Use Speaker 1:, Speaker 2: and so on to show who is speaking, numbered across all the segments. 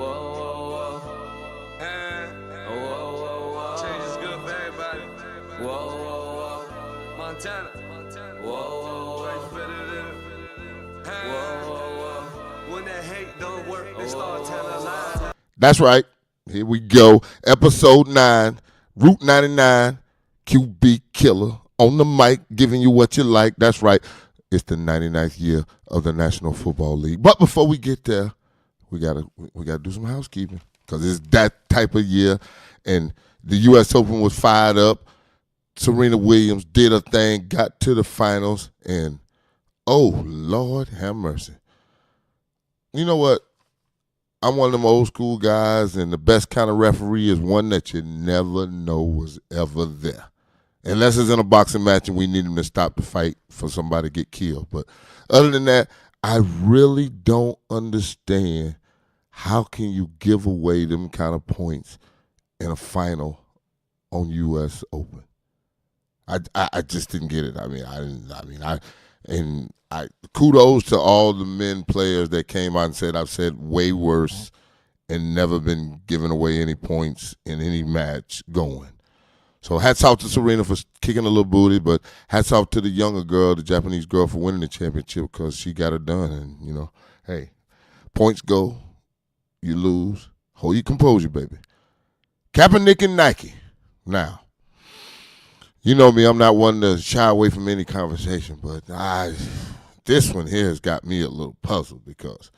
Speaker 1: whoa, whoa. Whoa, whoa, whoa.
Speaker 2: Change is good for everybody.
Speaker 1: Whoa, whoa, whoa.
Speaker 2: Montana.
Speaker 1: Whoa, whoa,
Speaker 2: Right,
Speaker 1: whoa.
Speaker 2: better than it.
Speaker 1: Whoa, whoa, whoa.
Speaker 2: When that hate don't work, they start telling lies.
Speaker 3: That's right. Here we go. Episode 9, Route 99, QB Killer on the mic, giving you what you like. That's right. It's the 99th year of the National Football League. But before we get there, we gotta do some housekeeping because it's that type of year. And the U.S. Open was fired up. Serena Williams did her thing, got to the finals, and oh, Lord have mercy. You know what? I'm one of them old school guys, and the best kind of referee is one that you never know was ever there. Unless it's in a boxing match and we need him to stop the fight for somebody to get killed. But other than that, I really don't understand how can you give away them kind of points in a final on U.S. Open. I just didn't get it. I kudos to all the men players that came out and said I've said way worse and never been giving away any points in any match going. So hats off to Serena for kicking a little booty, but hats off to the younger girl, the Japanese girl, for winning the championship because she got it done. And, you know, hey, points go, you lose. Hold your composure, baby. Kaepernick and Nike. Now, you know me, I'm not one to shy away from any conversation, but this one here has got me a little puzzled because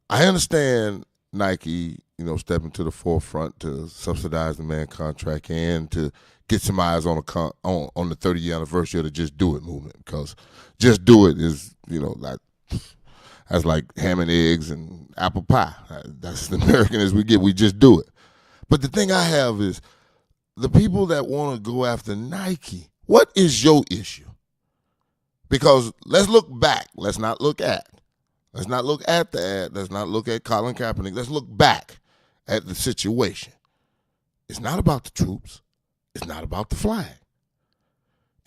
Speaker 3: I understand Nike, you know, stepping to the forefront to subsidize the man contract and to get some eyes on the 30th anniversary of the Just Do It movement, because Just Do It is, you know, that's like ham and eggs and apple pie. That's as American as we get. We just do it. But the thing I have is the people that want to go after Nike, what is your issue? Because let's look back. Let's not look at. Let's not look at the ad. Let's not look at Colin Kaepernick. Let's look back at the situation. It's not about the troops. It's not about the flag.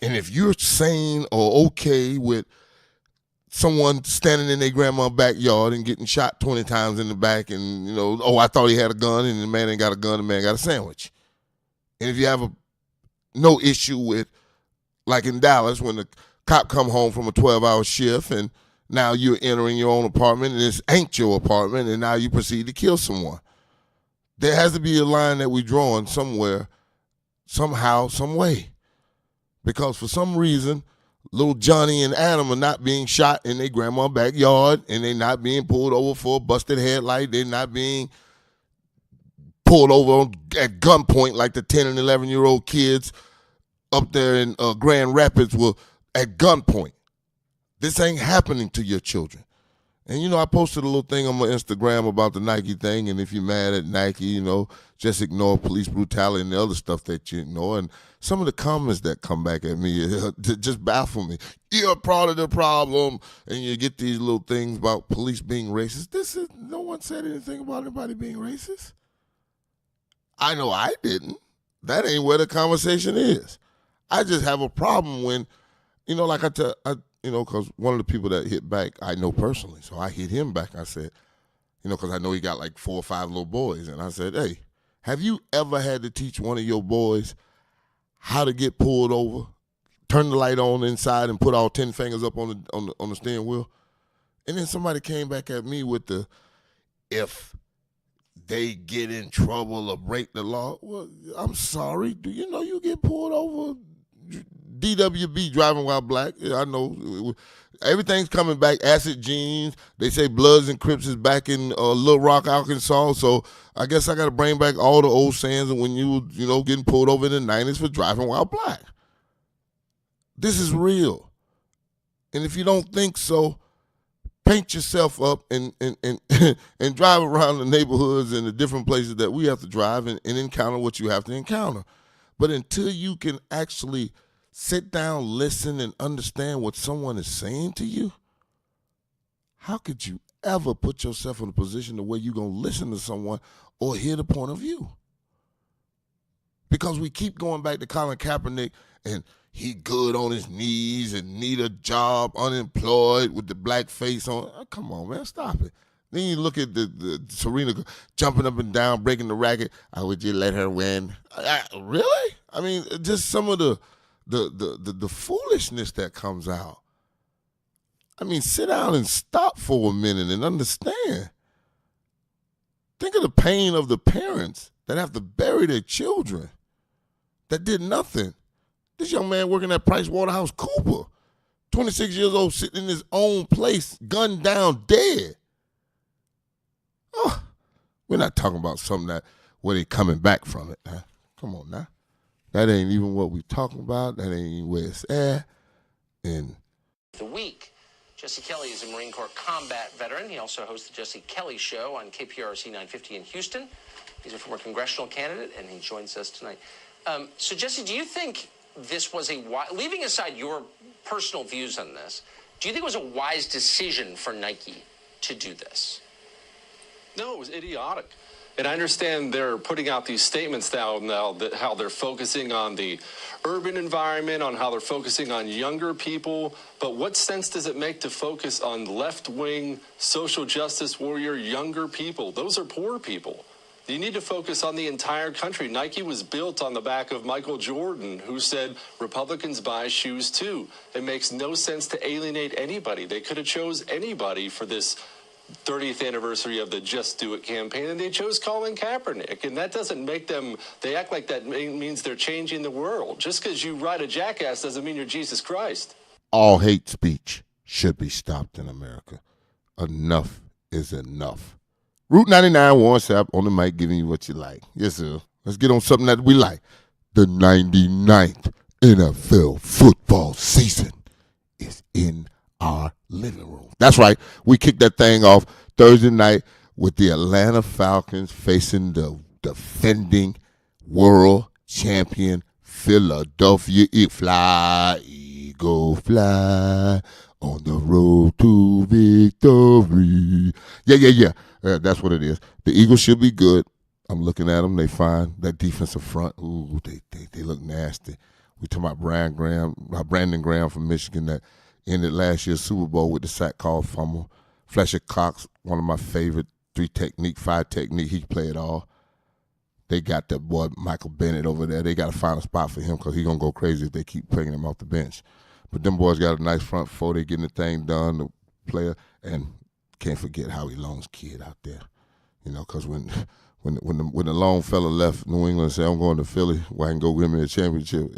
Speaker 3: And if you're sane or okay with someone standing in their grandma's backyard and getting shot 20 times in the back and, you know, oh, I thought he had a gun and the man ain't got a gun, the man got a sandwich. And if you have no issue with, like in Dallas, when the cop come home from a 12-hour shift and now you're entering your own apartment and this ain't your apartment and now you proceed to kill someone. There has to be a line that we're drawing somewhere, somehow, some way. Because for some reason, little Johnny and Adam are not being shot in their grandma's backyard and they're not being pulled over for a busted headlight. They're not being pulled over at gunpoint like the 10 and 11-year-old kids up there in Grand Rapids were at gunpoint. This ain't happening to your children. And, you know, I posted a little thing on my Instagram about the Nike thing, and if you're mad at Nike, you know, just ignore police brutality and the other stuff that you ignore. And some of the comments that come back at me just baffle me. You're part of the problem, and you get these little things about police being racist. No one said anything about anybody being racist. I know I didn't. That ain't where the conversation is. I just have a problem when, you know, like you know, because one of the people that hit back, I know personally. So I hit him back. I said, you know, because I know he got like 4 or 5 little boys. And I said, hey, have you ever had to teach one of your boys how to get pulled over, turn the light on inside and put all 10 fingers up on the steering wheel? And then somebody came back at me with the, if they get in trouble or break the law. Well, I'm sorry. Do you know you get pulled over? DWB, driving while black. Yeah, I know. Everything's coming back. Acid jeans. They say Bloods and Crips is back in Little Rock, Arkansas. So I guess I got to bring back all the old sayings of when you know, getting pulled over in the 90s for driving while black. This is real. And if you don't think so, paint yourself up and drive around the neighborhoods and the different places that we have to drive and encounter what you have to encounter. But until you can actually sit down, listen, and understand what someone is saying to you, how could you ever put yourself in a position to where you're going to listen to someone or hear the point of view? Because we keep going back to Colin Kaepernick and he good on his knees and need a job, unemployed with the black face on. Oh, come on, man, stop it. Then you look at the Serena jumping up and down, breaking the racket. Would you let her win? Really? I mean, just some of the foolishness that comes out. I mean, sit down and stop for a minute and understand. Think of the pain of the parents that have to bury their children that did nothing. This young man working at PricewaterhouseCoopers, 26 years old, sitting in his own place, gunned down, dead. Oh, we're not talking about something where they coming back from it. Huh? Come on now. That ain't even what we talking about. That ain't even where it's at. And
Speaker 4: the week. Jesse Kelly is a Marine Corps combat veteran. He also hosts the Jesse Kelly Show on KPRC 950 in Houston. He's a former congressional candidate, and he joins us tonight. So, Jesse, do you think this was leaving aside your personal views on this, do you think it was a wise decision for Nike to do this?
Speaker 5: No, it was idiotic. And I understand they're putting out these statements now that how they're focusing on the urban environment, on how they're focusing on younger people. But what sense does it make to focus on left-wing, social justice warrior, younger people? Those are poor people. You need to focus on the entire country. Nike was built on the back of Michael Jordan, who said Republicans buy shoes too. It makes no sense to alienate anybody. They could have chose anybody for this 30th anniversary of the Just Do It campaign, and they chose Colin Kaepernick. And that doesn't make them, they act like that means they're changing the world. Just because you ride a jackass doesn't mean you're Jesus Christ.
Speaker 3: all hate speech should be stopped in America. Enough is enough. Route99 WhatsApp on the mic giving you what you like. Yes, sir. Let's get on something that we like. The 99th NFL football season is in our living room. That's right. We kicked that thing off Thursday night with the Atlanta Falcons facing the defending world champion Philadelphia Eagle fly on the road to victory. Yeah. That's what it is. The Eagles should be good. I'm looking at them. They fine. That defensive front, ooh, they look nasty. We talking about Brandon Graham from Michigan that ended last year's Super Bowl with the sack called fumble. Fletcher Cox, one of my favorite 5 technique. He can play it all. They got that boy Michael Bennett over there. They got to find a spot for him because he's going to go crazy if they keep bringing him off the bench. But them boys got a nice front four. They getting the thing done, the player. And can't forget Howie Long's kid out there. You know, because when the long fella left New England and said, I'm going to Philly where I can go win me a championship,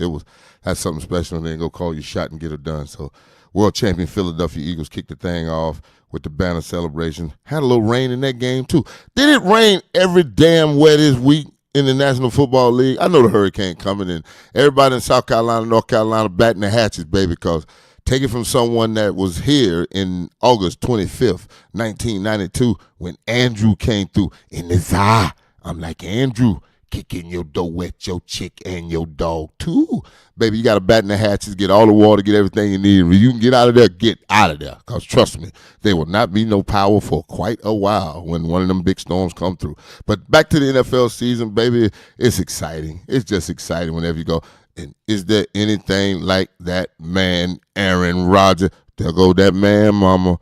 Speaker 3: that's something special, and then go call your shot and get it done. So world champion Philadelphia Eagles kicked the thing off with the banner celebration. Had a little rain in that game, too. Did it rain every damn way this week in the National Football League? I know the hurricane coming, and everybody in South Carolina, North Carolina batting the hatches, baby, because take it from someone that was here in August 25th, 1992, when Andrew came through in his eye. I'm like, Andrew, kick in your door, wet your chick and your dog too. Baby, you got to bat in the hatches, get all the water, get everything you need. If you can get out of there, get out of there. Because trust me, there will not be no power for quite a while when one of them big storms come through. But back to the NFL season, baby, it's exciting. It's just exciting whenever you go. And is there anything like that man, Aaron Rodgers? There go that man, mama.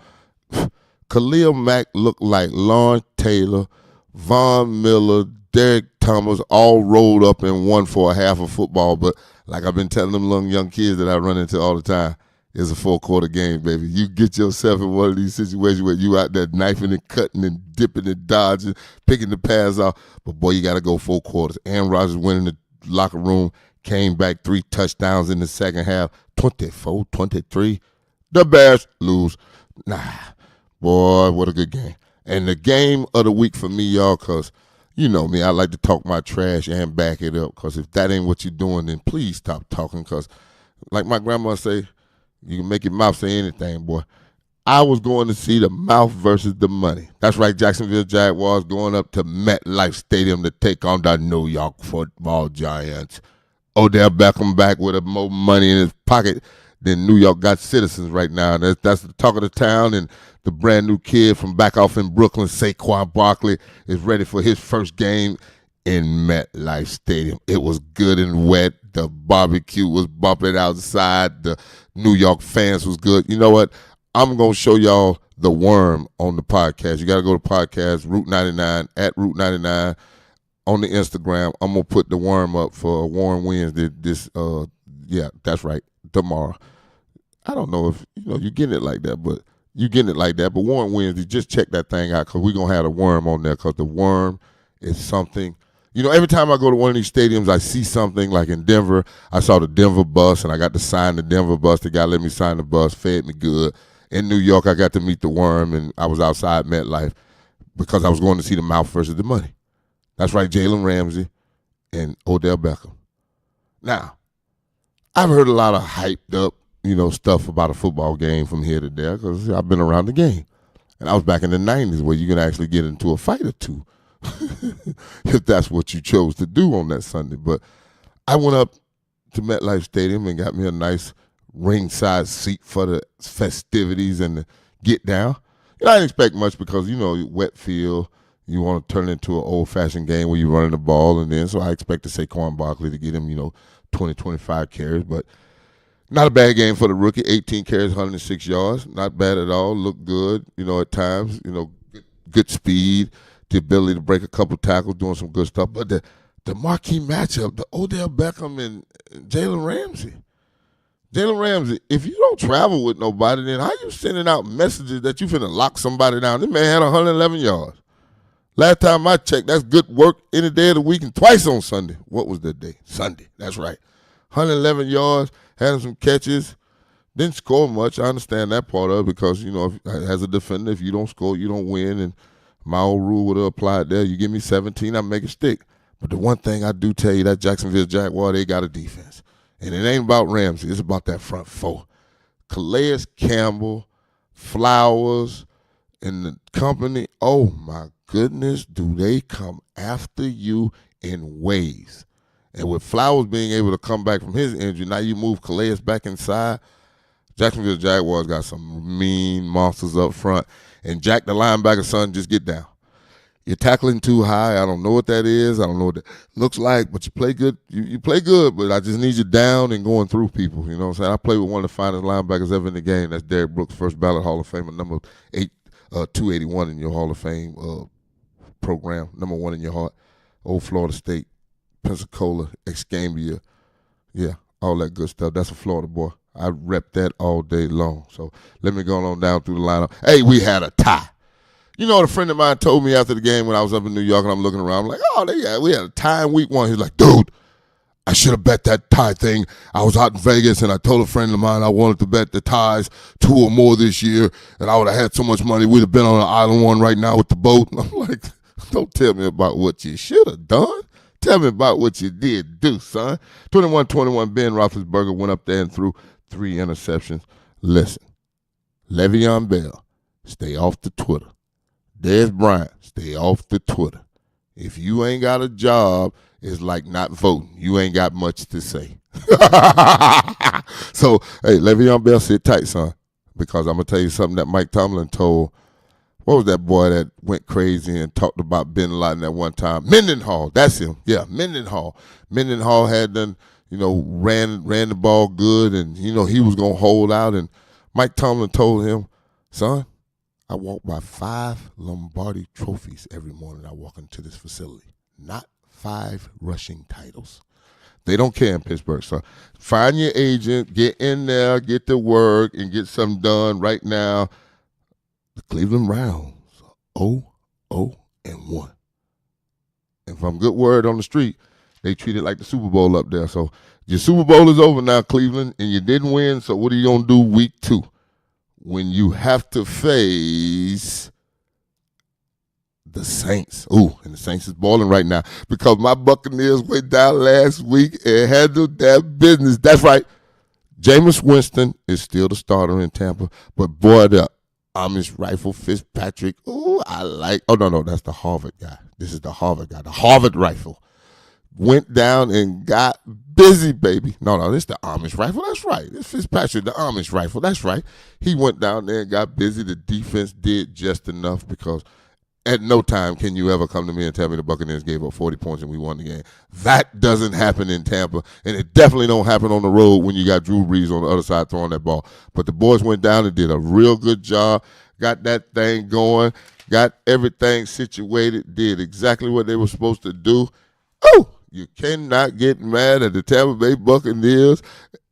Speaker 3: Khalil Mack looked like Lawrence Taylor, Von Miller, Derek Thomas, all rolled up in one for a half of football. But like I've been telling them young kids that I run into all the time, it's a 4-quarter game, baby. You get yourself in one of these situations where you out there knifing and cutting and dipping and dodging, picking the pass off. But, boy, you got to go 4 quarters. Aaron Rodgers went in the locker room, came back 3 touchdowns in the second half, 24-23. The Bears lose. Nah, boy, what a good game. And the game of the week for me, y'all, because you know me, I like to talk my trash and back it up, because if that ain't what you're doing, then please stop talking, because like my grandma say, you can make your mouth say anything, boy. I was going to see the mouth versus the money. That's right, Jacksonville Jaguars going up to MetLife Stadium to take on the New York Football Giants. Odell Beckham back with more money in his pocket than New York got citizens right now. That's the talk of the town, and the brand new kid from back off in Brooklyn, Saquon Barkley, is ready for his first game in MetLife Stadium. It was good and wet. The barbecue was bumping outside. The New York fans was good. You know what? I'm going to show y'all the worm on the podcast. You got to go to podcast, Route99, at Route99 on the Instagram. I'm going to put the worm up for Warren wins yeah, that's right, tomorrow. I don't know if, you're getting it like that, but Warren Wednesday, just check that thing out because we're going to have a worm on there because the worm is something. Every time I go to one of these stadiums, I see something like in Denver. I saw the Denver bus, and I got to sign the Denver bus. The guy let me sign the bus, fed me good. In New York, I got to meet the worm, and I was outside MetLife because I was going to see the mouth versus the money. That's right, Jalen Ramsey and Odell Beckham. Now, I've heard a lot of hyped up, stuff about a football game from here to there because I've been around the game. And I was back in the 90s where you can actually get into a fight or two if that's what you chose to do on that Sunday. But I went up to MetLife Stadium and got me a nice ringside seat for the festivities and the get down. I didn't expect much because, wet field, you want to turn it into an old-fashioned game where you're running the ball. And then so I expect to Saquon Barkley to get him, 20, 25 carries. But not a bad game for the rookie. 18 carries, 106 yards. Not bad at all. Looked good, at times. Good speed, the ability to break a couple tackles, doing some good stuff. But the marquee matchup, the Odell Beckham and Jalen Ramsey. Jalen Ramsey, if you don't travel with nobody, then how you sending out messages that you finna lock somebody down? This man had 111 yards. Last time I checked, that's good work any day of the week and twice on Sunday. What was that day? Sunday. That's right. 111 yards, had some catches, didn't score much. I understand that part of it because, as a defender, if you don't score, you don't win. And my old rule would have applied there. You give me 17, I make it stick. But the one thing I do tell you, that Jacksonville Jaguar, they got a defense. And it ain't about Ramsey. It's about that front four. Calais Campbell, Flowers, and the company, oh, my goodness, do they come after you in ways. And with Flowers being able to come back from his injury, now you move Calais back inside. Jacksonville Jaguars got some mean monsters up front. And Jack, the linebacker, son, just get down. You're tackling too high. I don't know what that is. I don't know what that looks like, but you play good. You play good, but I just need you down and going through people. You know what I'm saying? I played with one of the finest linebackers ever in the game. That's Derrick Brooks, first ballot Hall of Famer, number 281 in your Hall of Fame program, number 1 in your heart. Old Florida State, Pensacola, Escambia. Yeah, all that good stuff. That's a Florida boy. I rep that all day long. So let me go on down through the lineup. Hey, we had a tie. A friend of mine told me after the game when I was up in New York and I'm looking around, I'm like, we had a tie in week 1. He's like, dude, I should have bet that tie thing. I was out in Vegas and I told a friend of mine I wanted to bet the ties 2 or more this year and I would have had so much money we'd have been on an island one right now with the boat. And I'm like, don't tell me about what you should have done. Tell me about what you did do, son. 21-21, Ben Roethlisberger went up there and threw 3 interceptions. Listen, Le'Veon Bell, stay off the Twitter. Dez Bryant, stay off the Twitter. If you ain't got a job, it's like not voting. You ain't got much to say. So, hey, Le'Veon Bell, sit tight, son, because I'm going to tell you something that Mike Tomlin told. What was that boy that went crazy and talked about Bin Laden at one time? Mendenhall, that's him. Yeah, Mendenhall. Mendenhall had done, ran the ball good and, he was going to hold out. And Mike Tomlin told him, son, I walk by 5 Lombardi trophies every morning I walk into this facility, not 5 rushing titles. They don't care in Pittsburgh, so find your agent, get in there, get to work, and get something done right now. The Cleveland Browns, 0-0-1. And from good word on the street, they treat it like the Super Bowl up there. So your Super Bowl is over now, Cleveland, and you didn't win, so what are you going to do week 2? When you have to face the Saints. Ooh, and the Saints is balling right now because my Buccaneers went down last week and handled that business. That's right. Jameis Winston is still the starter in Tampa, but boy, the Amish rifle Fitzpatrick, ooh, I like. Oh, no, that's the Harvard guy. This is the Harvard guy. The Harvard rifle went down and got busy, baby. No, this is the Amish rifle. That's right. It's Fitzpatrick, the Amish rifle. That's right. He went down there and got busy. The defense did just enough because At no time can you ever come to me and tell me the Buccaneers gave up 40 points and we won the game. That doesn't happen in Tampa, and it definitely don't happen on the road when you got Drew Brees on the other side throwing that ball. But the boys went down and did a real good job, got that thing going, got everything situated, did exactly what they were supposed to do. Oh, you cannot get mad at the Tampa Bay Buccaneers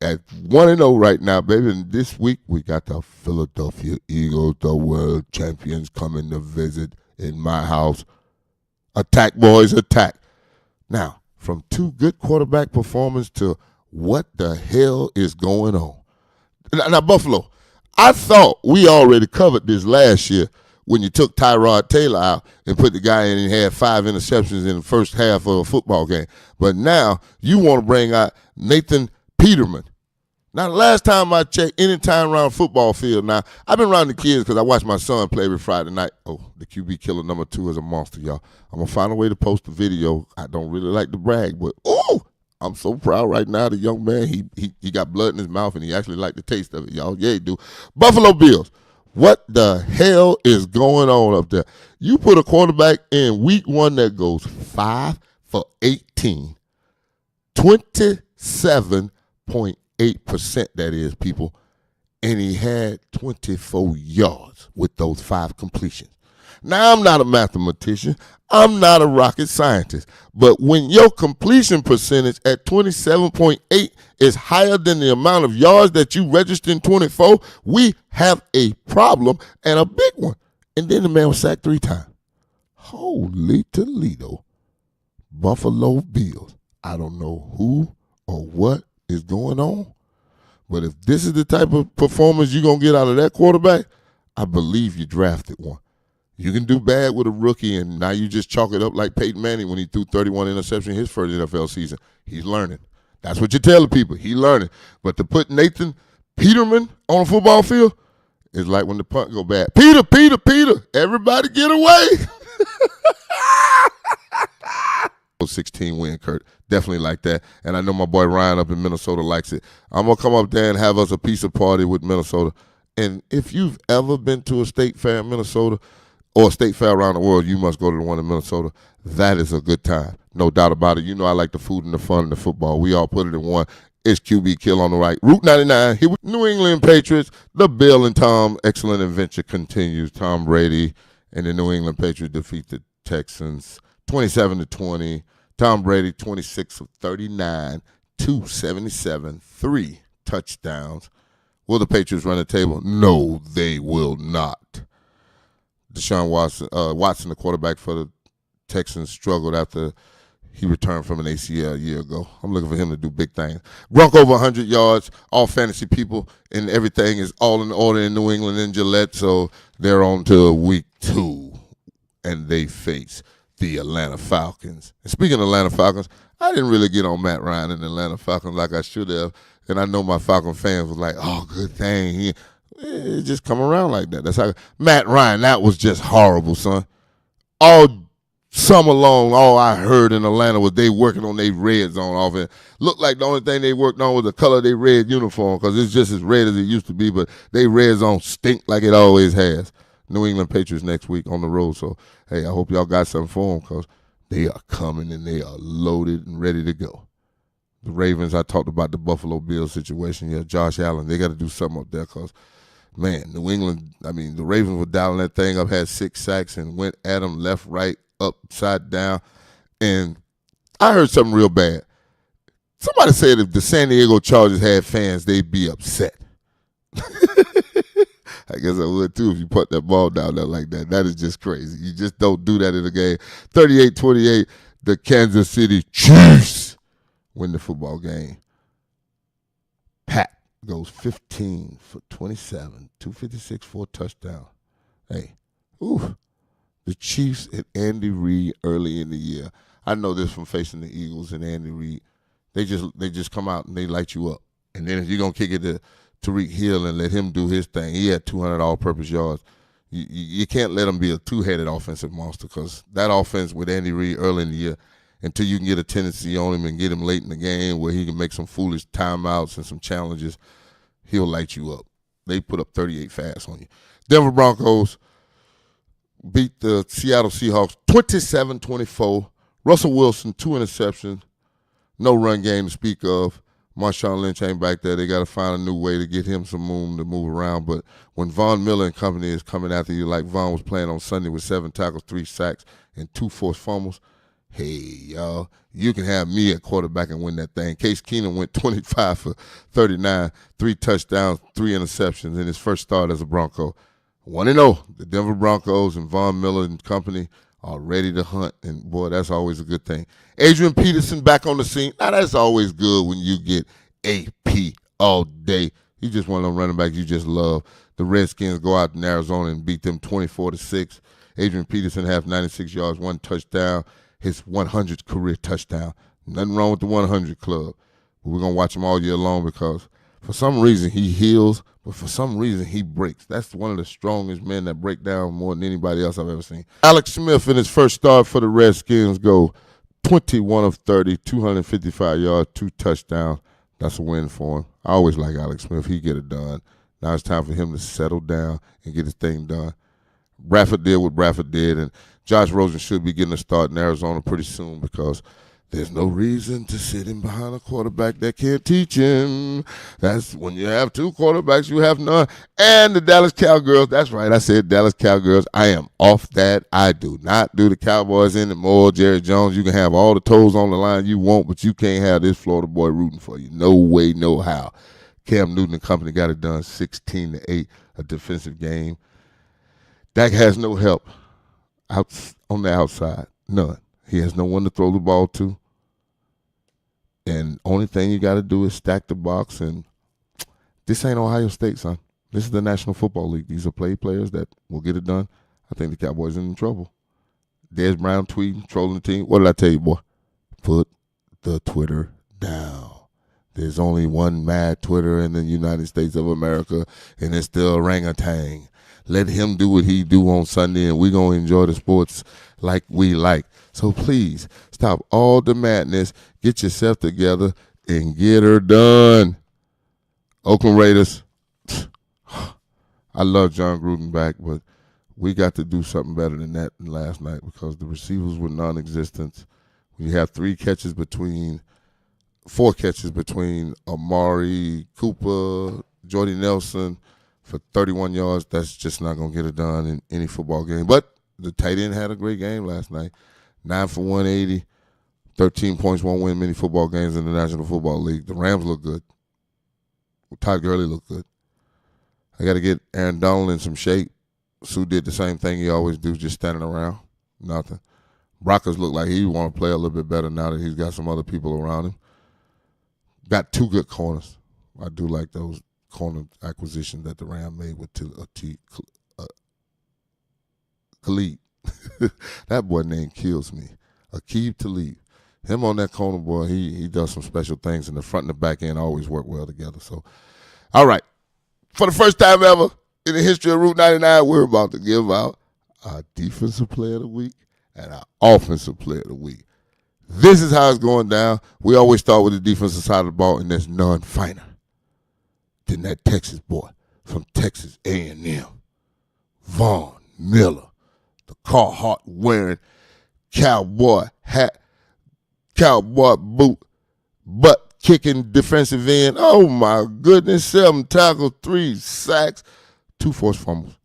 Speaker 3: at 1-0 right now, baby. And this week we got the Philadelphia Eagles, the world champions, coming to visit in my house. Attack, boys, attack. Now, from two good quarterback performances to what the hell is going on? Now, Buffalo, I thought we already covered this last year when you took Tyrod Taylor out and put the guy in and he had 5 interceptions in the first half of a football game. But now you want to bring out Nathan Peterman. Now, the last time I checked, anytime around football field, now, I've been around the kids because I watch my son play every Friday night. Oh, the QB killer number 2 is a monster, y'all. I'm going to find a way to post the video. I don't really like to brag, but, ooh, I'm so proud right now. The young man, he got blood in his mouth, and he actually liked the taste of it, y'all. Yeah, he do. Buffalo Bills, what the hell is going on up there? You put a quarterback in week 1 that goes 5 for 18, 27.8%, that is, people, and he had 24 yards with those 5 completions. Now, I'm not a mathematician. I'm not a rocket scientist. But when your completion percentage at 27.8 is higher than the amount of yards that you registered in 24, we have a problem, and a big one. And then the man was sacked 3 times. Holy Toledo. Buffalo Bills. I don't know who or what is going on, but if this is the type of performance you're going to get out of that quarterback, I believe you drafted one. You can do bad with a rookie, and now you just chalk it up like Peyton Manning when he threw 31 interceptions his first NFL season. He's learning. That's what you tell the people. He's learning. But to put Nathan Peterman on a football field is like when the punt go bad. Peter, everybody get away. 16 win, Kurt. Definitely like that. And I know my boy Ryan up in Minnesota likes it. I'm going to come up there and have us a pizza party with Minnesota. And if you've ever been to a state fair in Minnesota or a state fair around the world, you must go to the one in Minnesota. That is a good time. No doubt about it. You know I like the food and the fun and the football. We all put it in one. It's QB Kill on the right. Route 99 here with New England Patriots. The Bill and Tom excellent adventure continues. Tom Brady and the New England Patriots defeat the Texans 27-20. Tom Brady 26 of 39, 277, 3 touchdowns. Will the Patriots run the table? No, they will not. Deshaun Watson, the quarterback for the Texans, struggled after he returned from an ACL a year ago. I'm looking for him to do big things. Gronk over 100 yards, all fantasy people, and everything is all in order in New England and Gillette, so they're on to week 2, and they face the Atlanta Falcons. And speaking of Atlanta Falcons, I didn't really get on Matt Ryan and the Atlanta Falcons like I should have, and I know my Falcon fans was like, oh, good thing. It just come around like that. That's how Matt Ryan, that was just horrible, son. All summer long, all I heard in Atlanta was they working on their red zone offense. Looked like the only thing they worked on was the color of their red uniform because it's just as red as it used to be, but they red zone stink like it always has. New England Patriots next week on the road, so, hey, I hope y'all got something for them because they are coming and they are loaded and ready to go. The Ravens, I talked about the Buffalo Bills situation. Yeah, Josh Allen, they got to do something up there because, man, New England, I mean, the Ravens were dialing that thing up, had 6 sacks, and went at them left, right, upside down. And I heard something real bad. Somebody said if the San Diego Chargers had fans, they'd be upset. I guess I would too if you put that ball down there like that. That is just crazy. You just don't do that in a game. 38-28, the Kansas City Chiefs win the football game. Pat goes 15 for 27, 256 for a touchdown. Hey, the Chiefs and Andy Reid early in the year. I know this from facing the Eagles and Andy Reid. They just come out and they light you up. And then if you're going to kick it to Tariq Hill and let him do his thing, he had 200 all-purpose yards. You can't let him be a two-headed offensive monster because that offense with Andy Reid early in the year, until you can get a tendency on him and get him late in the game where he can make some foolish timeouts and some challenges, he'll light you up. They put up 38 fast on you. Denver Broncos, beat the Seattle Seahawks 27-24. Russell Wilson, 2 interceptions, no run game to speak of. Marshawn Lynch ain't back there. They got to find a new way to get him some room to move around. But when Von Miller and company is coming after you like Von was playing on Sunday with 7 tackles, 3 sacks, and 2 forced fumbles, hey, y'all, you can have me at quarterback and win that thing. Case Keenum went 25 for 39, 3 touchdowns, 3 interceptions in his first start as a Bronco. 1-0, the Denver Broncos and Von Miller and company are ready to hunt, and, boy, that's always a good thing. Adrian Peterson back on the scene. Now, that's always good when you get AP all day. He's just one of them running backs you just love. The Redskins go out in Arizona and beat them 24-6. Adrian Peterson has 96 yards, 1 touchdown, his 100th career touchdown. Nothing wrong with the 100 club. But we're going to watch him all year long because for some reason he heals, but for some reason he breaks. That's one of the strongest men that break down more than anybody else I've ever seen. Alex Smith in his first start for the Redskins go 21 of 30, 255 yards, 2 touchdowns. That's a win for him. I always like Alex Smith. He get it done. Now it's time for him to settle down and get his thing done. Bradford did what Bradford did, and Josh Rosen should be getting a start in Arizona pretty soon because there's no reason to sit him behind a quarterback that can't teach him. That's when you have 2 quarterbacks, you have none. And the Dallas Cowgirls, that's right, I said Dallas Cowgirls. I am off that. I do not do the Cowboys anymore. Jerry Jones, you can have all the toes on the line you want, but you can't have this Florida boy rooting for you. No way, no how. Cam Newton and company got it done 16-8, a defensive game. Dak has no help out on the outside, none. He has no one to throw the ball to. And only thing you got to do is stack the box. And this ain't Ohio State, son. This is the National Football League. These are players that will get it done. I think the Cowboys are in trouble. Des Brown tweeting, trolling the team. What did I tell you, boy? Put the Twitter down. There's only one mad Twitter in the United States of America, and it's the orangutan. Let him do what he do on Sunday, and we're going to enjoy the sports like we like. So please, stop all the madness, get yourself together, and get her done. Oakland Raiders, I love John Gruden back, but we got to do something better than that last night because the receivers were non-existent. We have 4 catches between Amari Cooper, Jordy Nelson for 31 yards. That's just not going to get it done in any football game. But the tight end had a great game last night. 9 for 180, 13 points, won't win many football games in the National Football League. The Rams look good. Todd Gurley looked good. I got to get Aaron Donald in some shape. Sue did the same thing he always do, just standing around. Nothing. Brockers look like he want to play a little bit better now that he's got some other people around him. Got 2 good corners. I do like those corner acquisitions that the Rams made with Khalid. That boy name kills me. Aqib Talib. Him on that corner, boy, he does some special things, and the front and the back end always work well together. So, all right. For the first time ever in the history of Route 99, we're about to give out our Defensive Player of the Week and our Offensive Player of the Week. This is how it's going down. We always start with the defensive side of the ball, and there's none finer than that Texas boy from Texas A&M, Von Miller. The Carhartt wearing, cowboy hat, cowboy boot, butt kicking defensive end. Oh my goodness, 7 tackles, 3 sacks, 2 forced fumbles.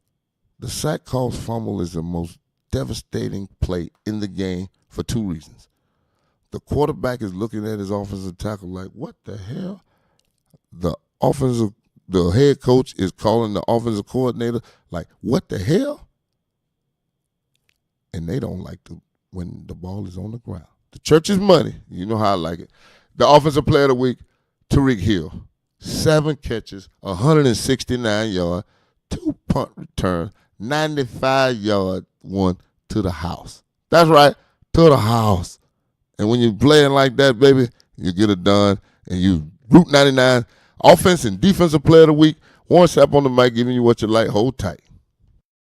Speaker 3: The sack caused fumble is the most devastating play in the game for 2 reasons. The quarterback is looking at his offensive tackle like, what the hell? The head coach is calling the offensive coordinator like, what the hell? And they don't like when the ball is on the ground. The church is money. You know how I like it. The Offensive Player of the Week, Tyreek Hill. 7 catches, 169 yards, 2 punt returns, 95 yard one to the house. That's right, to the house. And when you're playing like that, baby, you get it done. And you Route 99, Offense and Defensive Player of the Week. Warren Sapp on the mic giving you what you like. Hold tight.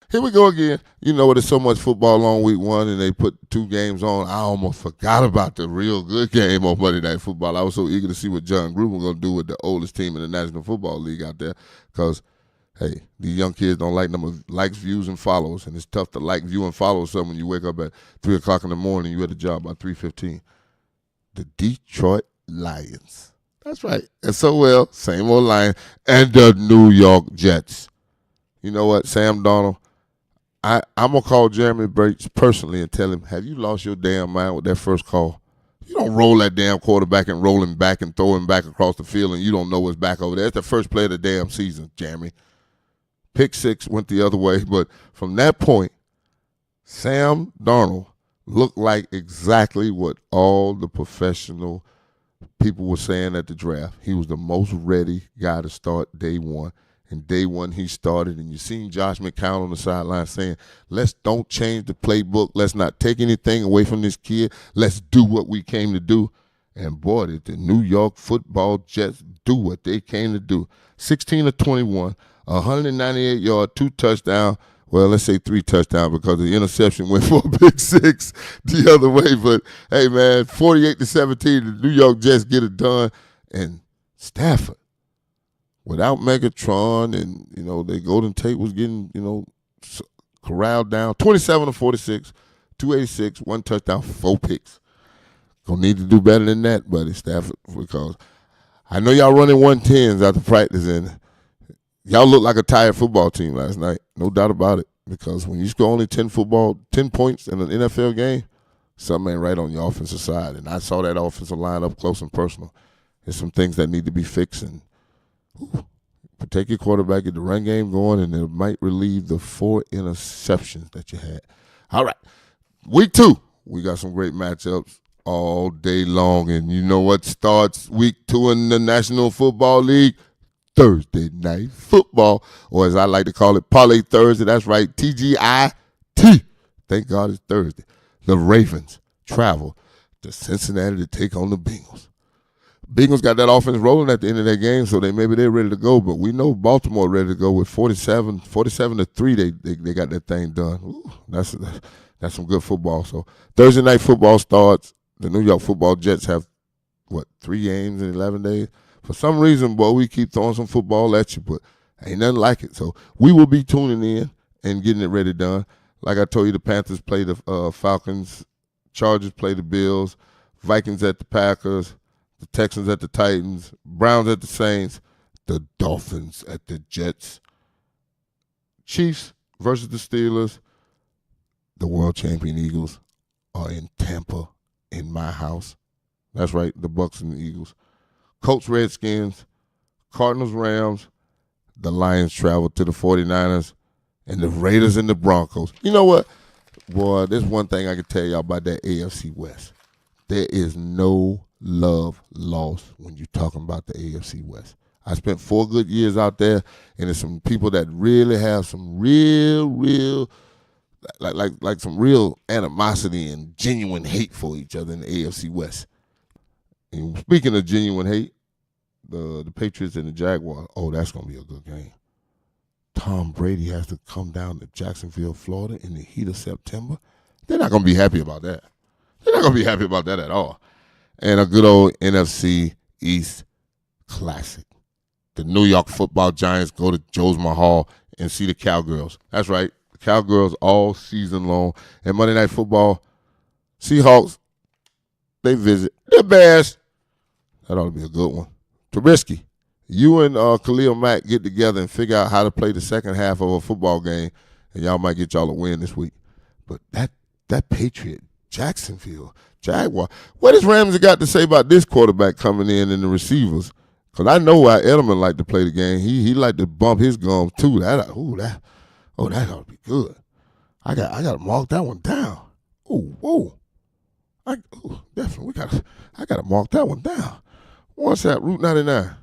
Speaker 3: Here we go again. You know, there's so much football on week 1, and they put 2 games on. I almost forgot about the real good game on Monday Night Football. I was so eager to see what John Gruden was going to do with the oldest team in the National Football League out there because Hey, these young kids don't like number likes, views, and follows, and it's tough to like, view, and follow something when you wake up at 3 o'clock in the morning. You at the job by 3:15. The Detroit Lions. That's right. SOL, same old Lions, and the New York Jets. You know what, Sam Darnold? I'm going to call Jeremy Bates personally and tell him, have you lost your damn mind with that first call? You don't roll that damn quarterback and roll him back and throw him back across the field and you don't know what's back over there. It's the first play of the damn season, Jeremy. Pick six went the other way, but from that point, Sam Darnold looked like exactly what all the professional people were saying at the draft. He was the most ready guy to start day one. And day one he started, and you seen Josh McCown on the sideline saying, don't change the playbook. Let's not take anything away from this kid. Let's do what we came to do. And boy, did the New York football Jets do what they came to do. 16 of 21, 198 yards, 2 touchdowns. Well, let's say 3 touchdowns because the interception went for a big 6 the other way. But, hey, man, 48-17, the New York Jets get it done. And Stafford, without Megatron and, their Golden Tate was getting, corralled down. 27 of 46, 286, 1 touchdown, 4 picks. Gonna need to do better than that, buddy, Stafford, because I know y'all running 110s after practice, and y'all look like a tired football team last night. No doubt about it, because when you score only 10 points in an NFL game, something ain't right on your offensive side. And I saw that offensive line up close and personal. There's some things that need to be fixed, and protect your quarterback, get the run game going, and it might relieve the 4 interceptions that you had. All right, week 2, we got some great matchups all day long, and you know what starts week 2 in the National Football League? Thursday Night Football, or as I like to call it, Parlay Thursday. That's right, TGIT. Thank God it's Thursday. The Ravens travel to Cincinnati to take on the Bengals. Bengals got that offense rolling at the end of that game, so maybe they're ready to go. But we know Baltimore ready to go with 47-3. They got that thing done. Ooh, that's some good football. So Thursday Night Football starts. The New York Football Jets have 3 games in 11 days. For some reason, boy, we keep throwing some football at you, but ain't nothing like it. So we will be tuning in and getting it ready done. Like I told you, the Panthers play the Falcons, Chargers play the Bills, Vikings at the Packers, the Texans at the Titans, Browns at the Saints, the Dolphins at the Jets, Chiefs versus the Steelers, the world champion Eagles are in Tampa in my house. That's right, the Bucs and the Eagles. Colts, Redskins, Cardinals, Rams, the Lions travel to the 49ers, and the Raiders and the Broncos. You know what? Boy, there's one thing I can tell y'all about that AFC West. There is no love lost when you're talking about the AFC West. I spent 4 good years out there, and there's some people that really have some real, like some real animosity and genuine hate for each other in the AFC West. And speaking of genuine hate, the Patriots and the Jaguars, that's going to be a good game. Tom Brady has to come down to Jacksonville, Florida in the heat of September. They're not going to be happy about that. They're not going to be happy about that at all. And a good old NFC East classic. The New York Football Giants go to Joe's Mahal and see the Cowgirls. That's right, the Cowgirls all season long. And Monday Night Football, Seahawks, they visit the Bears. That ought to be a good one. Trubisky, you and Khalil Mack get together and figure out how to play the second half of a football game, and y'all might get y'all a win this week. But that Patriot, Jacksonville, Jaguar, what has Ramsey got to say about this quarterback coming in and the receivers? Because I know why Edelman liked to play the game. He liked to bump his gums too. That ought to be good. I got to mark that one down. Definitely. I got to mark that one down. WhatsApp, Route99.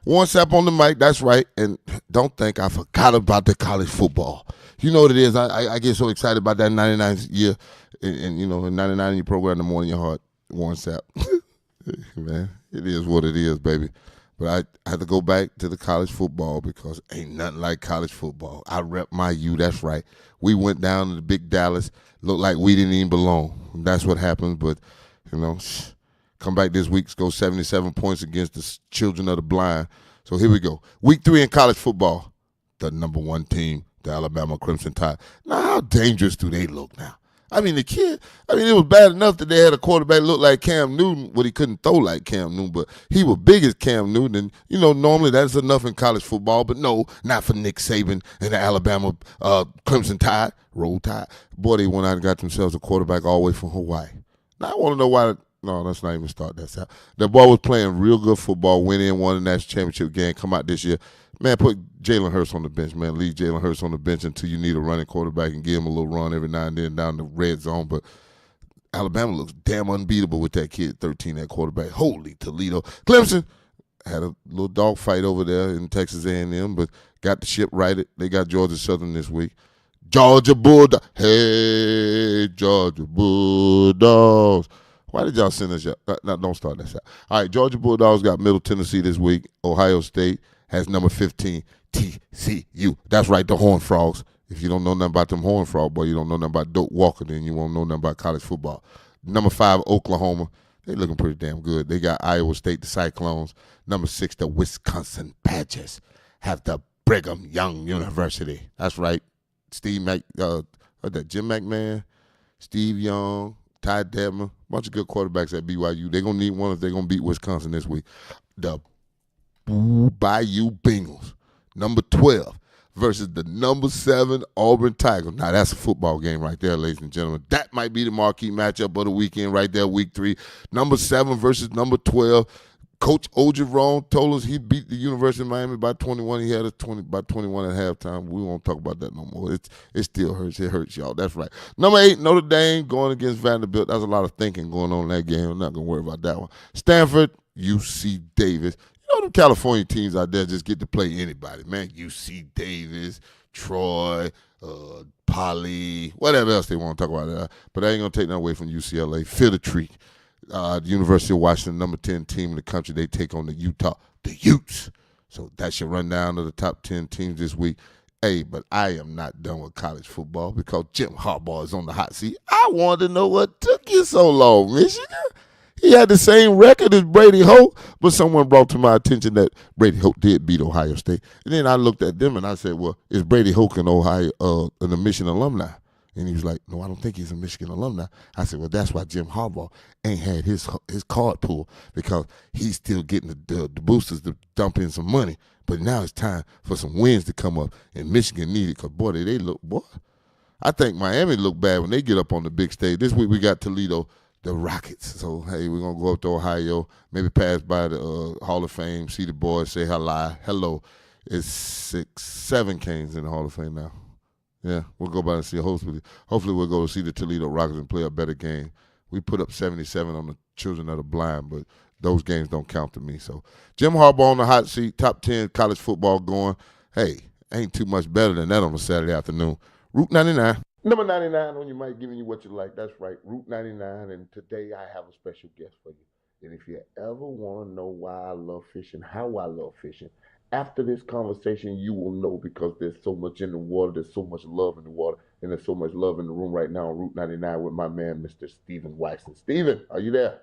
Speaker 3: WhatsApp on the mic, that's right. And don't think I forgot about the college football. You know what it is. I get so excited about that 99th year. And in 99 you program the morning your heart. WhatsApp. Man, it is what it is, baby. But I had to go back to the college football because ain't nothing like college football. I rep my U, that's right. We went down to the big Dallas. Looked like we didn't even belong. That's what happened. But, come back this week, score 77 points against the children of the blind. So here we go. Week 3 in college football. the number one team, the Alabama Crimson Tide. Now, how dangerous do they look now? I mean, it was bad enough that they had a quarterback look like Cam Newton, but he couldn't throw like Cam Newton, but he was big as Cam Newton, and, normally that's enough in college football, but no, not for Nick Saban and the Alabama Crimson Tide, Roll Tide. Boy, they went out and got themselves a quarterback all the way from Hawaii. Now, I want to know why. No, let's not even start that out. The boy was playing real good football, went in, won the national championship game, come out this year. Man, put Jalen Hurts on the bench, man. Leave Jalen Hurts on the bench until you need a running quarterback and give him a little run every now and then down the red zone. But Alabama looks damn unbeatable with that kid, 13, that quarterback. Holy Toledo. Clemson had a little dog fight over there in Texas A&M, but got the ship righted. They got Georgia Southern this week. Georgia Bulldogs. Hey, Georgia Bulldogs. Why did y'all send us? No, don't start that out. All right, Georgia Bulldogs got Middle Tennessee this week. Ohio State has number 15, TCU. That's right, the Horned Frogs. If you don't know nothing about them Horned Frogs, boy, you don't know nothing about Doak Walker, then you won't know nothing about college football. Number 5, Oklahoma. They looking pretty damn good. They got Iowa State, the Cyclones. Number 6, the Wisconsin Badgers have the Brigham Young University. That's right. Jim McMahon, Steve Young, Ty Detmer, bunch of good quarterbacks at BYU. They're going to need one if they're going to beat Wisconsin this week. The Bayou Bengals, number 12, versus the number 7 Auburn Tigers. Now, that's a football game right there, ladies and gentlemen. That might be the marquee matchup of the weekend right there, week 3. Number 7 versus number 12. Coach Ogeron told us he beat the University of Miami by 21. He had us by 21 at halftime. We won't talk about that no more. It still hurts. It hurts, y'all. That's right. Number 8, Notre Dame going against Vanderbilt. There's a lot of thinking going on in that game. I'm not going to worry about that one. Stanford, UC Davis. The California teams out there just get to play anybody, man. UC Davis, Troy, Poly, whatever else they want to talk about. But I ain't going to take that away from UCLA. Fear the Treat. The University of Washington, number 10 team in the country, they take on the Utes. So that's your rundown of the top 10 teams this week. Hey, but I am not done with college football because Jim Harbaugh is on the hot seat. I wanted to know what took you so long, Michigan. He had the same record as Brady Hoke, but someone brought to my attention that Brady Hoke did beat Ohio State. And then I looked at them and I said, well, is Brady Hoke an a Michigan alumni? And he was like, no, I don't think he's a Michigan alumni. I said, well, that's why Jim Harbaugh ain't had his card pulled, because he's still getting the boosters to dump in some money. But now it's time for some wins to come up, and Michigan need it because, boy, they look, boy. I think Miami look bad when they get up on the big stage. This week we got Toledo, the Rockets. So, hey, we're going to go up to Ohio, maybe pass by the Hall of Fame, see the boys, say hello. It's 7 Canes in the Hall of Fame now. Yeah, we'll go by and see. Hopefully we'll go to see the Toledo Rockets and play a better game. We put up 77 on the Children of the Blind, but those games don't count to me. So Jim Harbaugh on the hot seat, top 10 college football going. Hey, ain't too much better than that on a Saturday afternoon. Route 99. Number 99 on your mic, giving you what you like. That's right, Route 99, and today I have a special guest for you. And if you ever want to know why I love fishing, how I love fishing, after this conversation, you will know, because there's so much in the water, there's so much love in the water, and there's so much love in the room right now on Route 99 with my man, Mr. Stephen Weitzen. Stephen, are you there?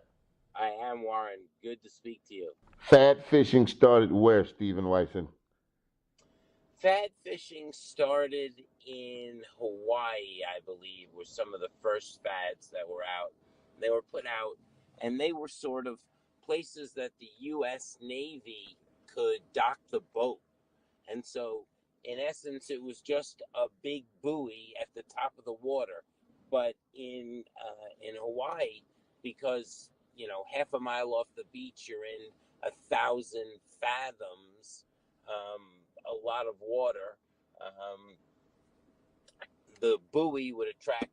Speaker 6: I am, Warren. Good to speak to you.
Speaker 3: Fad fishing started where, Stephen Weitzen?
Speaker 6: Fad fishing started in Hawaii, I believe, were some of the first fads that were out. They were put out, and they were sort of places that the U.S. Navy could dock the boat. And so, in essence, it was just a big buoy at the top of the water. But in Hawaii, because, half a mile off the beach, you're in 1,000 fathoms, a lot of water. The buoy would attract,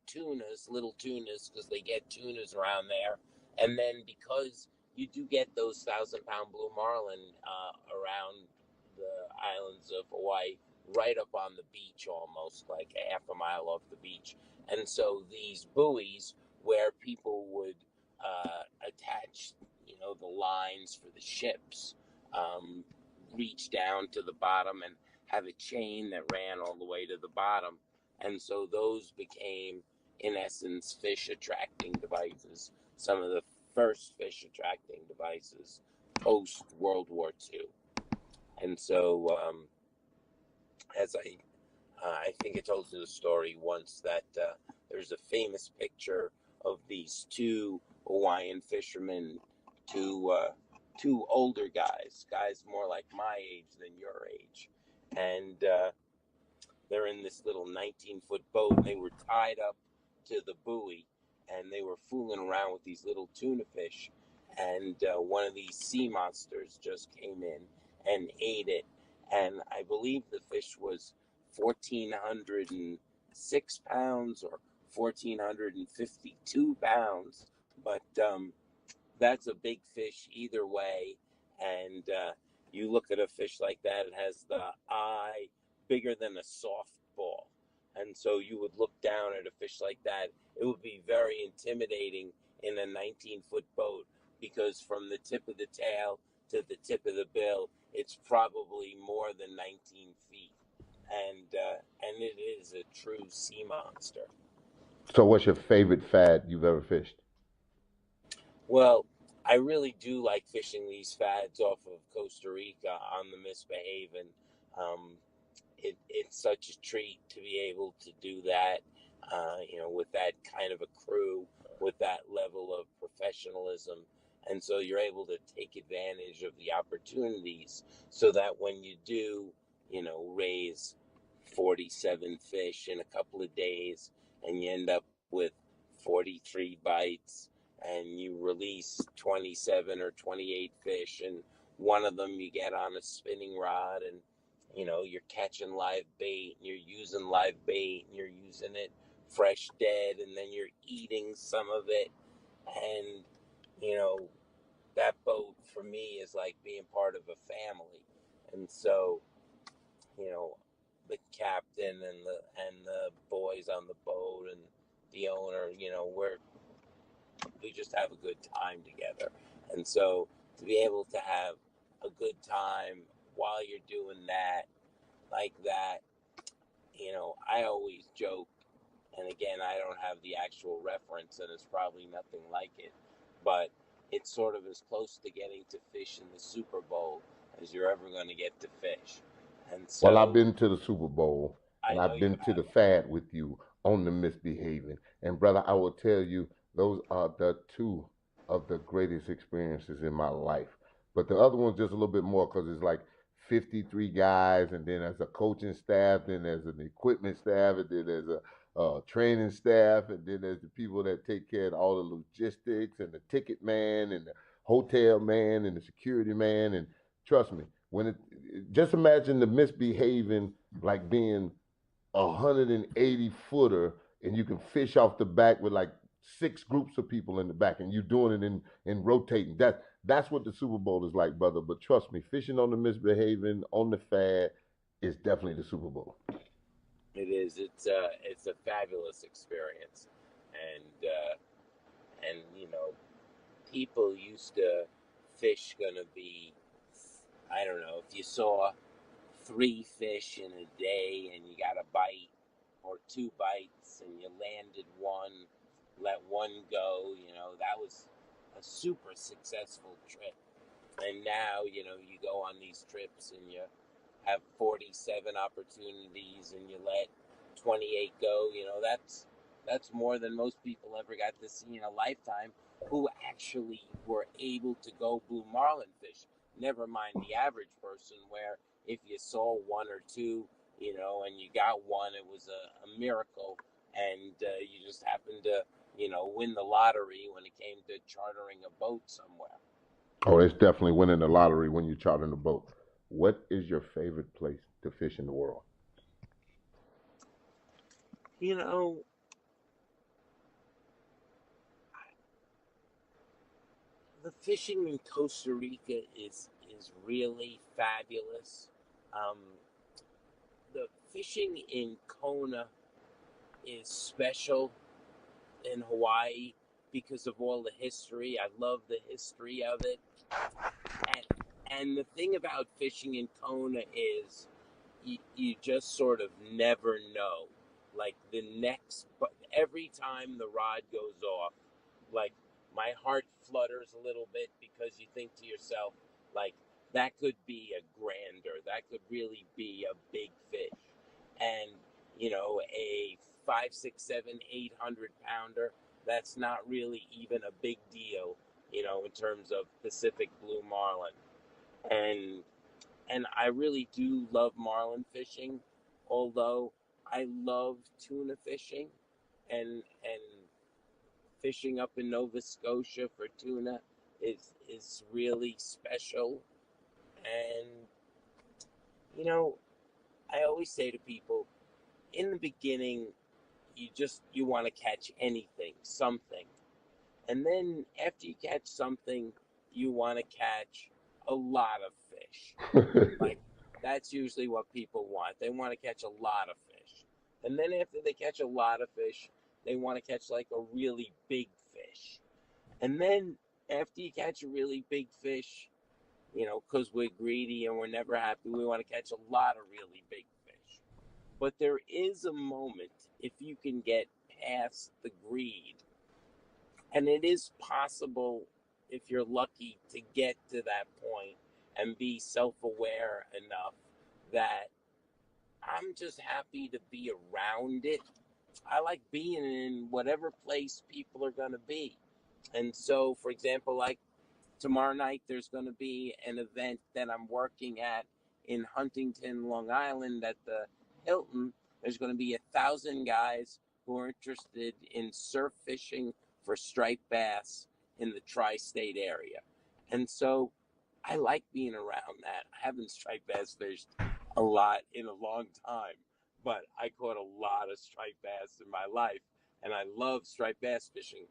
Speaker 6: tunas, little tunas, because they get tunas around there. And then because you do get those 1,000-pound blue marlin around the islands of Hawaii, right up on the beach, almost like a half a mile off the beach. And so these buoys where people would attach, the lines for the ships, reach down to the bottom and have a chain that ran all the way to the bottom. And so those became, in essence, fish attracting devices, some of the first fish attracting devices post World War II. And so as I think I told you the story once that there's a famous picture of these two Hawaiian fishermen, two older guys more like my age than your age, and they're in this little 19-foot boat, and they were tied up to the buoy, and they were fooling around with these little tuna fish, and one of these sea monsters just came in and ate it, and I believe the fish was 1,406 pounds or 1,452 pounds, but that's a big fish either way. And you look at a fish like that, it has the eye bigger than a softball. And so you would look down at a fish like that. It would be very intimidating in a 19-foot boat because from the tip of the tail to the tip of the bill, it's probably more than 19 feet. And it is a true sea monster.
Speaker 3: So, what's your favorite fad you've ever fished?
Speaker 6: Well, I really do like fishing these fads off of Costa Rica on the Misbehaving. Um, it's such a treat to be able to do that, with that kind of a crew, with that level of professionalism. And so you're able to take advantage of the opportunities so that when you do, raise 47 fish in a couple of days and you end up with 43 bites and you release 27 or 28 fish and one of them you get on a spinning rod and you're catching live bait and you're using live bait and you're using it fresh dead and then you're eating some of it and that boat for me is like being part of a family. And so the captain and the boys on the boat and the owner, we just have a good time together. And so to be able to have a good time while you're doing that, like that, I always joke, and again, I don't have the actual reference, and it's probably nothing like it, but it's sort of as close to getting to fish in the Super Bowl as you're ever going to get to fish. And
Speaker 3: Well, I've
Speaker 6: so
Speaker 3: been to the Super Bowl
Speaker 6: I
Speaker 3: and
Speaker 6: know
Speaker 3: I've
Speaker 6: you
Speaker 3: been to
Speaker 6: have.
Speaker 3: the fad with you on the Misbehaving. And brother, I will tell you, those are the two of the greatest experiences in my life. But the other one's just a little bit more because it's like 53 guys, and then there's a coaching staff, then there's an equipment staff, and then there's a training staff, and then there's the people that take care of all the logistics and the ticket man and the hotel man and the security man. And trust me, when it just imagine the Misbehaving like being 180 footer and you can fish off the back with like six groups of people in the back and you're doing it in rotating. That's what the Super Bowl is like, brother. But trust me, fishing on the Misbehaving on the fad is definitely the Super Bowl.
Speaker 6: It is. It's a fabulous experience, and people used to fish gonna be, I don't know, if you saw 3 fish in a day and you got a bite or 2 bites and you landed one, let one go, that was a super successful trip. And now, you go on these trips and you have 47 opportunities and you let 28 go. That's more than most people ever got to see in a lifetime who actually were able to go blue marlin fish. Never mind the average person where if you saw one or two, and you got one, it was a miracle. And you just happened to, win the lottery when it came to chartering a boat somewhere.
Speaker 3: Oh, it's definitely winning the lottery when you're chartering a boat. What is your favorite place to fish in the world?
Speaker 6: You know, the fishing in Costa Rica is really fabulous. Um, the fishing in Kona is special in Hawaii because of all the history. I love the history of it. And the thing about fishing in Kona is you just sort of never know. Like but every time the rod goes off, like my heart flutters a little bit because you think to yourself, like, that could be a grander, that could really be a big fish. And, a 5, 6, 7, 800 pounder, that's not really even a big deal, in terms of Pacific blue marlin. And I really do love marlin fishing, although I love tuna fishing, and fishing up in Nova Scotia for tuna is really special. And I always say to people, in the beginning, you want to catch anything, something. And then after you catch something, you want to catch a lot of fish. Like, that's usually what people want. They want to catch a lot of fish. And then after they catch a lot of fish, they want to catch like a really big fish. And then after you catch a really big fish, because we're greedy and we're never happy, we want to catch a lot of really big fish. But there is a moment, if you can get past the greed, and it is possible, if you're lucky, to get to that point and be self-aware enough that I'm just happy to be around it. I like being in whatever place people are going to be. And so, for example, like tomorrow night, there's going to be an event that I'm working at in Huntington, Long Island at the Hilton. There's going to be 1,000 guys who are interested in surf fishing for striped bass in the tri-state area. And so I like being around that. I haven't striped bass fished a lot in a long time, but I caught a lot of striped bass in my life, and I love striped bass fishing.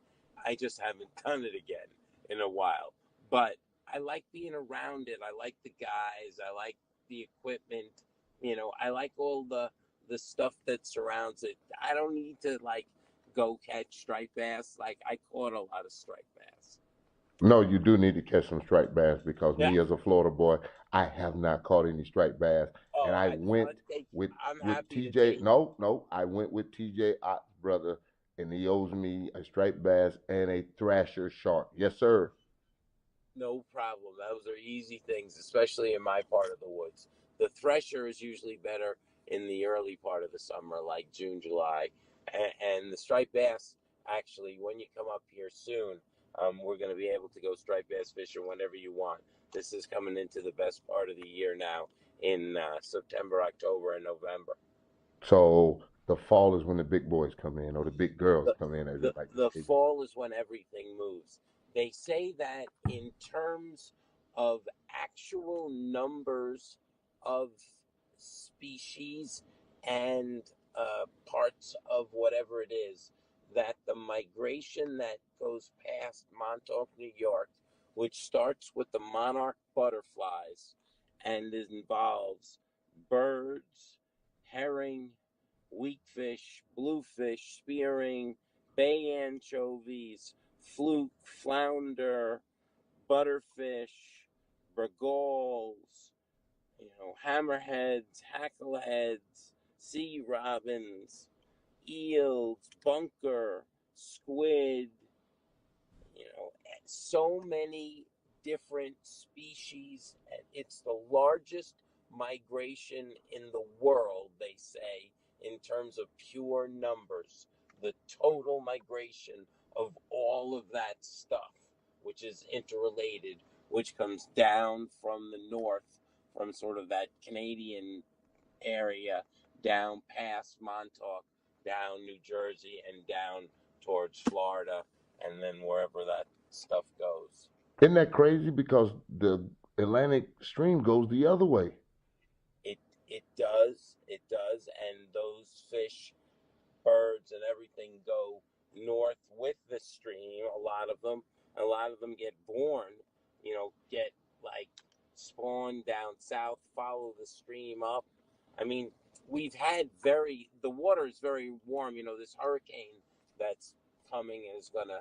Speaker 6: I just haven't done it again in a while. But I like being around it. I like the guys. I like the equipment. I like all the stuff that surrounds it. I don't need to go catch striped bass. Like, I caught a lot of striped bass.
Speaker 3: No, you do need to catch some striped bass, because
Speaker 6: Yeah.
Speaker 3: me as a Florida boy, I have not caught any striped bass.
Speaker 6: Oh,
Speaker 3: And I went with TJ. No, I went with TJ Ott's brother, and he owes me a striped bass and a thrasher shark. Yes, sir.
Speaker 6: No problem. Those are easy things, especially in my part of the woods. The thresher is usually better in the early part of the summer, like June, July. And the striped bass, actually, when you come up here soon, we're going to be able to go striped bass fishing whenever you want. This is coming into the best part of the year now in September, October, and November.
Speaker 3: So the fall is when the big boys come in, or the big girls come in, as you like to
Speaker 6: The
Speaker 3: say.
Speaker 6: fall is when everything moves. They say that in terms of actual numbers of species and parts of whatever it is, that the migration that goes past Montauk, New York, which starts with the monarch butterflies and involves birds, herring, weakfish, bluefish, spearing, bay anchovies, fluke, flounder, butterfish, bergolls, hammerheads, hackleheads, sea robins, eels, bunker, squid, so many different species. And it's the largest migration in the world, they say, in terms of pure numbers. The total migration of all of that stuff, which is interrelated, which comes down from the north, from sort of that Canadian area, down past Montauk, down New Jersey, and down towards Florida, and then wherever that stuff goes.
Speaker 3: Isn't that crazy? Because the Atlantic stream goes the other way.
Speaker 6: It does, and those fish, birds, and everything go north with the stream. A lot of them get born, get spawn down south, follow the stream up. I mean, the water is very warm. This hurricane that's coming is gonna,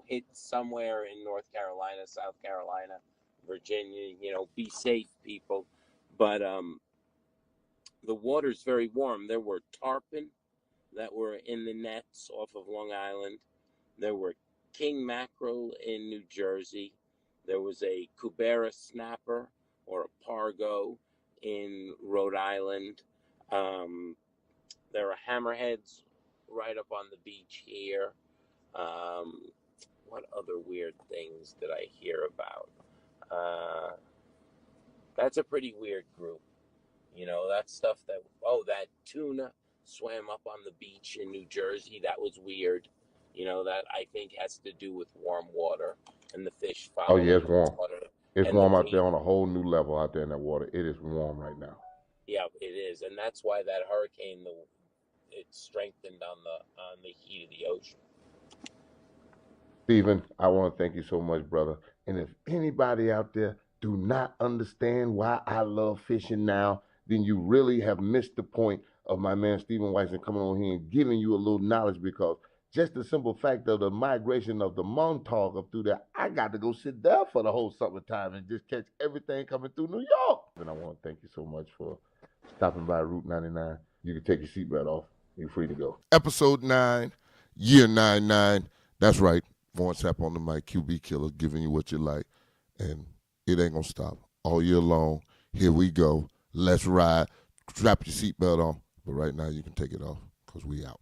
Speaker 6: hit somewhere in North Carolina, South Carolina, Virginia. Be safe, people. But the water's very warm. There were tarpon that were in the nets off of Long Island. There were king mackerel in New Jersey. There was a Cubera snapper or a Pargo in Rhode Island. There are hammerheads right up on the beach here. What other weird things did I hear about? That's a pretty weird group. That stuff that tuna swam up on the beach in New Jersey. That was weird. That I think has to do with warm water and the fish
Speaker 3: Oh
Speaker 6: following
Speaker 3: yeah, it's
Speaker 6: the
Speaker 3: warm.
Speaker 6: water.
Speaker 3: It's
Speaker 6: And the
Speaker 3: warm out there
Speaker 6: bait.
Speaker 3: on a whole new level out there in that water. It is warm right now.
Speaker 6: Yeah, it is. And that's why that hurricane, it strengthened on the heat of the ocean.
Speaker 3: Stephen, I want to thank you so much, brother. And if anybody out there do not understand why I love fishing now, then you really have missed the point of my man Stephen Weitzen coming on here and giving you a little knowledge, because just the simple fact of the migration of the Montauk up through there, I got to go sit there for the whole summertime and just catch everything coming through New York. And I want to thank you so much for stopping by Route 99. You can take your seatbelt off. You're free to go. Episode 9, year 99. That's right. Vaughn Sapp on the mic, QB Killer, giving you what you like. And it ain't going to stop. All year long, here we go. Let's ride. Strap your seatbelt on. But right now, you can take it off because we out.